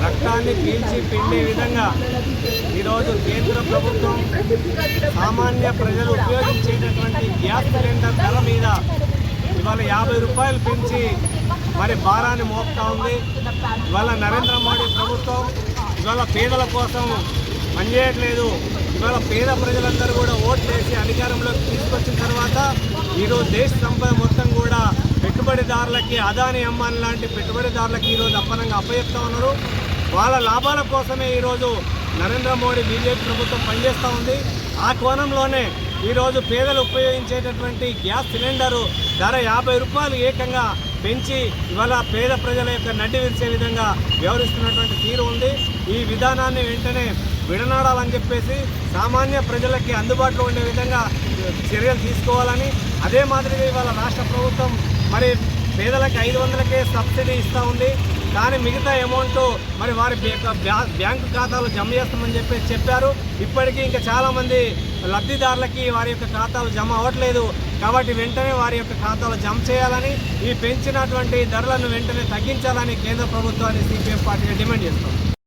రక్తాన్ని పీల్చి పిండే విధంగా ఈరోజు కేంద్ర ప్రభుత్వం సామాన్య ప్రజలు ఉపయోగించేటటువంటి గ్యాస్ సిలిండర్ ధర మీద ఇవాళ 50 రూపాయలు పెంచి మరి భారాన్ని మోపుతా ఉంది. ఇవాళ నరేంద్ర మోడీ ప్రభుత్వం ఇవాళ పేదల కోసం పనిచేయట్లేదు. ఇవాళ పేద ప్రజలందరూ కూడా ఓట్లేసి అధికారంలోకి తీసుకొచ్చిన తర్వాత ఈరోజు దేశ సంపద మొత్తం కూడా పెట్టుబడిదారులకి, అదాని అంబానీ లాంటి పెట్టుబడిదారులకి ఈరోజు అప్పచెప్తా ఉన్నారు. వాళ్ళ లాభాల కోసమే ఈరోజు నరేంద్ర మోడీ బీజేపీ ప్రభుత్వం పనిచేస్తూ ఉంది. ఆ కోణంలోనే ఈరోజు పేదలు ఉపయోగించేటటువంటి గ్యాస్ సిలిండరు ధర 50 రూపాయలు ఏకంగా పెంచి ఇవాళ పేద ప్రజల యొక్క నడ్డి విరిచే విధంగా వ్యవహరిస్తున్నటువంటి తీరు ఉంది. ఈ విధానాన్ని వెంటనే విడనాడాలని చెప్పేసి సామాన్య ప్రజలకి అందుబాటులో ఉండే విధంగా చర్యలు తీసుకోవాలని, అదే మాదిరిగా ఇవాళ రాష్ట్ర ప్రభుత్వం మరి పేదలకు 500కే సబ్సిడీ ఇస్తూ ఉంది. కానీ మిగతా అమౌంట్ మరి వారి బ్యాంకు ఖాతాలు జమ చేస్తామని చెప్పారు. ఇప్పటికీ ఇంకా చాలామంది లబ్ధిదారులకి వారి యొక్క ఖాతాలు జమ అవ్వట్లేదు. కాబట్టి వెంటనే వారి యొక్క ఖాతాలు జమ చేయాలని, ఈ పెంచినటువంటి ధరలను వెంటనే తగ్గించాలని కేంద్ర ప్రభుత్వాన్ని సిపిఎం పార్టీగా డిమాండ్ చేస్తుంది.